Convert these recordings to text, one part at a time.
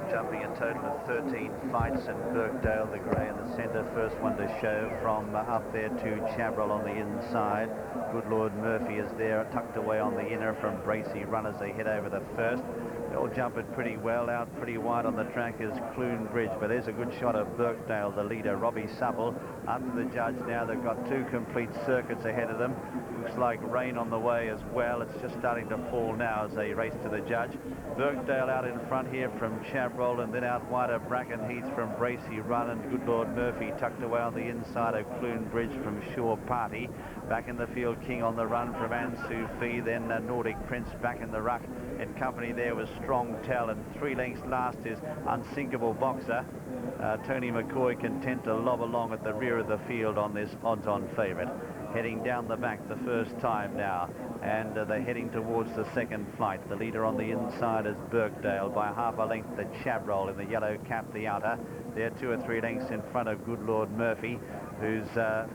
jumping a total of 13 fights, and Birkdale, the grey in the centre, first one to show from up there to Chabrol on the inside. Good Lord Murphy is there, tucked away on the inner from Bracey Run as they head over the first. They'll jump it pretty well. Out pretty wide on the track is Cloone Bridge, but there's a good shot of Birkdale, the leader. Robbie Supple under the judge now. They've got two complete circuits ahead of them. Looks like rain on the way as well. It's just starting to fall now as they race to the judge. Birkdale out in front here from Chabrol, and then out wide of Bracken Heath from Bracey Run, and Good Lord Murphy tucked away on the inside of Cloone Bridge from Shore Party. Back in the field, King on the run from Aintree Fee, then Nordic Prince back in the ruck. In company there was Strong Tell, and 3 lengths last is Unsinkable Boxer. Tony McCoy content to lob along at the rear of the field on this odds-on favourite. Heading down the back the first time now, and they're heading towards the second flight. The leader on the inside is Birkdale by half a length to Chabrol in the yellow cap, the outer. They're 2 or 3 lengths in front of Good Lord Murphy, who's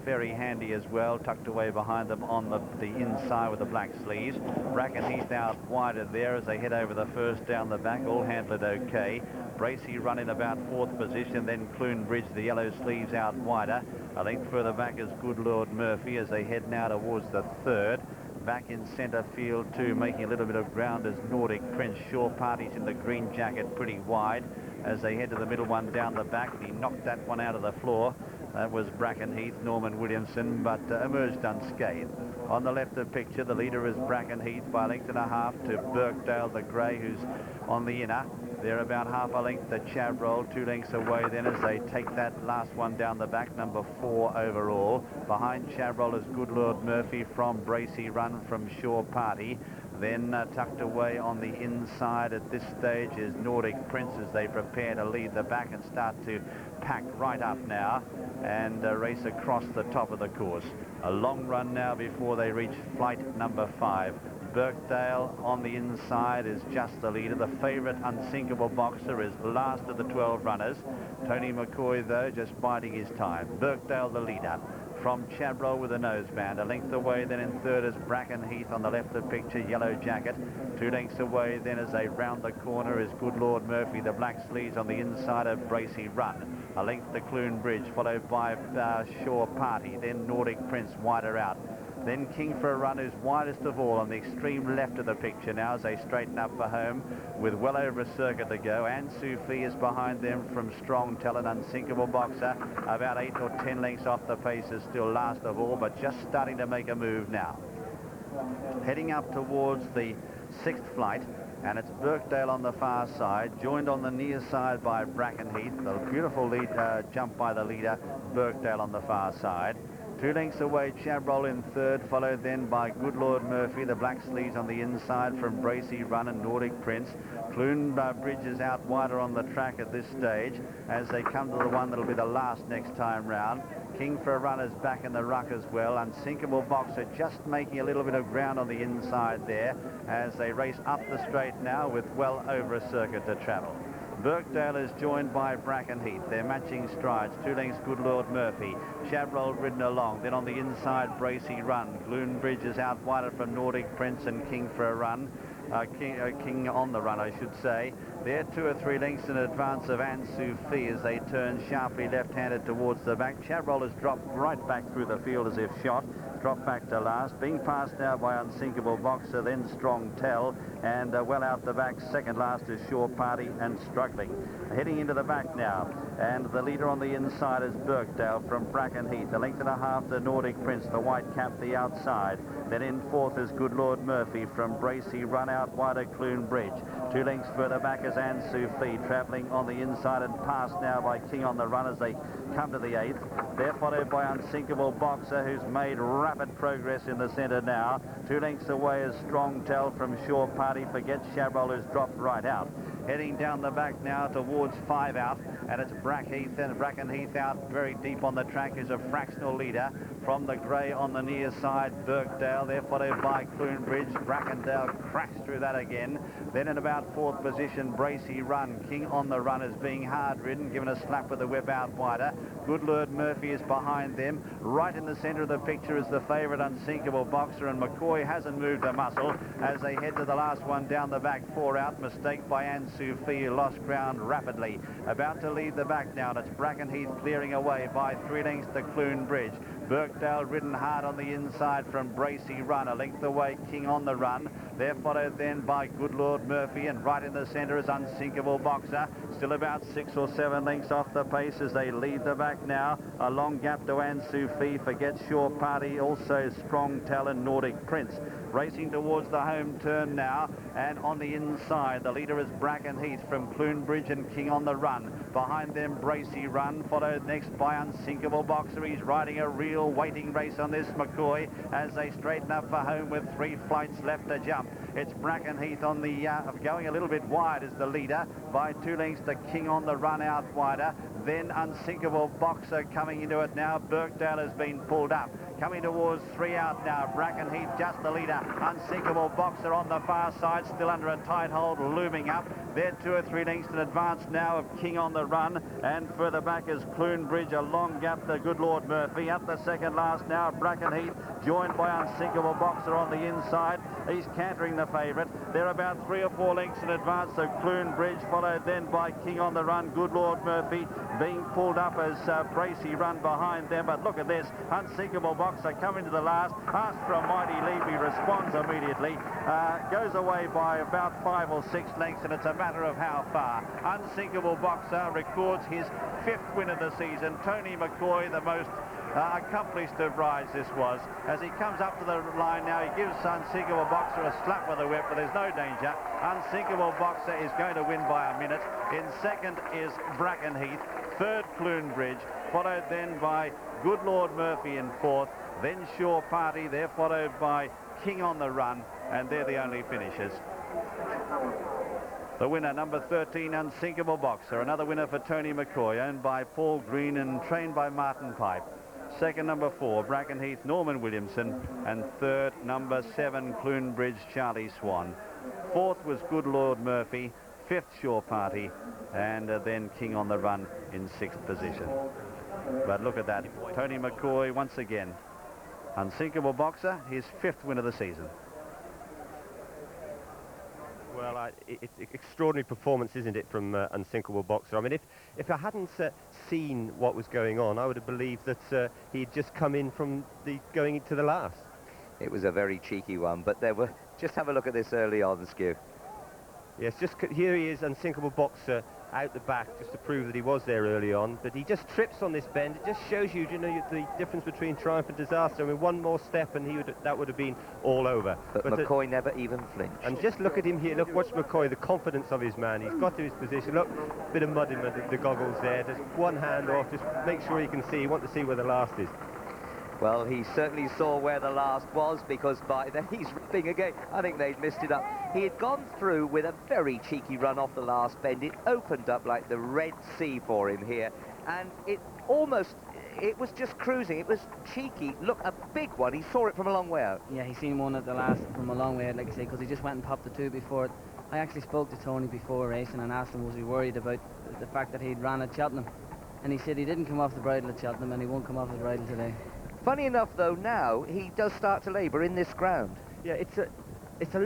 very handy as well, tucked away behind them on the inside with the black sleeves. Bracken Heath out wider there as they head over the first down the back, all handled okay. Bracey Run in about 4th position, then Cloone Bridge, the yellow sleeves out wider. A length further back is Good Lord Murphy as they head now towards the third. Back in centre field too, making a little bit of ground, is Nordic Prince. Shore Party's in the green jacket pretty wide as they head to the middle one down the back. He knocked that one out of the floor. That was Bracken Heath, Norman Williamson, but emerged unscathed. On the left of picture, the leader is Bracken Heath by a length and a half to Birkdale, the grey, who's on the inner. They're about half a length to Chabrol, 2 lengths away then as they take that last one down the back, number 4 overall. Behind Chabrol is Good Lord Murphy from Bracey Run from Shore Party. Then tucked away on the inside at this stage is Nordic Prince as they prepare to lead the back and start to pack right up now and race across the top of the course. A long run now before they reach flight number 5. Birkdale on the inside is just the leader. The favourite Unsinkable Boxer is last of the 12 runners. Tony McCoy, though, just biding his time. Birkdale the leader. From Chabrol with a noseband. A length away then in third is Bracken Heath on the left of picture, yellow jacket. 2 lengths away then as they round the corner is Good Lord Murphy, the black sleeves on the inside of Bracey Run. A length to Cloone Bridge, followed by Shore Party, then Nordic Prince wider out. Then King for a Run, who's widest of all on the extreme left of the picture now as they straighten up for home with well over a circuit to go. Aintree Fee is behind them from Strong Talent. Unsinkable Boxer about 8 or 10 lengths off the pace is still last of all, but just starting to make a move now. Heading up towards the 6th flight, and it's Birkdale on the far side, joined on the near side by Bracken Heath. A beautiful lead jump by the leader, Birkdale on the far side. 2 lengths away, Chabrol in third, followed then by Good Lord Murphy, the black sleeves on the inside from Bracey Run and Nordic Prince. Cloone Bridge is out wider on the track at this stage as they come to the one that'll be the last next time round. King for a Run is back in the ruck as well. Unsinkable Boxer just making a little bit of ground on the inside there as they race up the straight now with well over a circuit to travel. Birkdale is joined by Bracken Heath. They're matching strides. 2 lengths Good Lord Murphy. Chabrol ridden along. Then on the inside, Bracey Run. Cloone Bridge is out wider from Nordic Prince and King for a Run. King on the run, I should say. They're 2 or 3 lengths in advance of Aintree Fee as they turn sharply left-handed towards the back. Chabrol has dropped right back through the field as if shot. Dropped back to last. Being passed now by Unsinkable Boxer, then Strong Tell, and well out the back. Second last is Shore Party and struggling. Heading into the back now, and the leader on the inside is Birkdale from Bracken Heath. A length and a half to Nordic Prince, the white cap, the outside. Then in fourth is Good Lord Murphy from Bracey Run out wider Cloone Bridge. 2 lengths further back is Aintree Fee, travelling on the inside and passed now by King on the run as they come to the 8th. They're followed by Unsinkable Boxer, who's made rapid progress in the centre now. 2 lengths away is Strong Tell from Shore Party. Forgets Chabrol, who's dropped right out. Heading down the back now towards 5 out, and it's Bracken Heath out very deep on the track is a fractional leader from the grey on the near side, Birkdale. They're followed by Cloone Bridge. Brackendale crashed through that again. Then in about out fourth position, Bracey Run. King on the Run is being hard ridden, given a slap with the whip out wider. Good Lord Murphy is behind them. Right in the centre of the picture is the favourite Unsinkable Boxer, and McCoy hasn't moved a muscle as they head to the last one down the back. 4 out, mistake by Ansu Fee, lost ground rapidly. About to lead the back now, and it's Brackenheath clearing away by 3 lengths to Cloone Bridge. Birkdale ridden hard on the inside from Bracey Run, a length away, King on the Run. They're followed then by Good Lord Murphy, and right in the centre is Unsinkable Boxer, still about 6 or 7 lengths off the pace as they lead the back now. A long gap to Ansu Fee, Forget Shore Party, also Strong Talent, Nordic Prince. Racing towards the home turn now, and on the inside the leader is Brackenheath from Cloone Bridge and King on the Run. Behind them Bracey Run, followed next by Unsinkable Boxer. He's riding a real waiting race on this McCoy as they straighten up for home with 3 flights left to jump. It's Brackenheath on the going a little bit wide as the leader by 2 lengths to King on the Run out wider. Then Unsinkable Boxer coming into it now. Birkdale has been pulled up. Coming towards 3 out now. Brackenheath just the leader. Unsinkable Boxer on the far side, still under a tight hold, looming up. They're 2 or 3 lengths in advance now of King on the Run, and further back is Cloone Bridge, a long gap to Good Lord Murphy. Up the second last now, Brackenheath, joined by Unsinkable Boxer on the inside. He's cantering the favourite. They're about 3 or 4 lengths in advance of Cloone Bridge, followed then by King on the Run. Good Lord Murphy being pulled up as Bracey Run behind them. But look at this, Unsinkable Boxer coming to the last, asks for a mighty leap, he responds immediately, goes away by about 5 or 6 lengths, and it's a matter of how far. Unsinkable Boxer records his 5th win of the season. Tony McCoy, the most accomplished of rides this was. As he comes up to the line now, he gives Unsinkable Boxer a slap with the whip, but there's no danger. Unsinkable Boxer is going to win by a minute. In second is Brackenheath, third Cloone Bridge, followed then by Good Lord Murphy in 4th, then Shore Party. They're followed by King on the Run, and they're the only finishers. The winner, number 13, Unsinkable Boxer, another winner for Tony McCoy, owned by Paul Green and trained by Martin Pipe. Second, number 4, Brackenheath, Norman Williamson, and third, number 7, Cloone Bridge, Charlie Swan. 4th was Good Lord Murphy, 5th Shore Party, and then King on the Run in 6th position. But look at that, Tony McCoy once again. Unsinkable Boxer, his 5th win of the season. Well, it's extraordinary performance, isn't it, from Unsinkable Boxer? I mean, if I hadn't seen what was going on, I would have believed that he'd just come in from going into the last. It was a very cheeky one, but there were... Just have a look at this early on, Skew. Yes, just here he is, Unsinkable Boxer, out the back, just to prove that he was there early on. But he just trips on this bend. It just shows you, the difference between triumph and disaster. I mean, one more step and that would have been all over. But McCoy never even flinched. And just look at him here. Look, watch McCoy, the confidence of his man. He's got to his position. Look, bit of mud in the goggles there. Just one hand off. Just make sure he can see. You want to see where the last is. Well, he certainly saw where the last was, because by then he's ripping again. I think they'd missed it up. He had gone through with a very cheeky run off the last bend. It opened up like the Red Sea for him here, and it was just cruising. It was cheeky. Look, a big one. He saw it from a long way out. Yeah, he seen one at the last from a long way out, like I say, because he just went and popped the 2 before it. I actually spoke to Tony before racing and asked him was he worried about the fact that he'd ran at Cheltenham, and he said he didn't come off the bridle at Cheltenham and he won't come off the bridle today. Funny enough, though, now he does start to labour in this ground. Yeah, it's a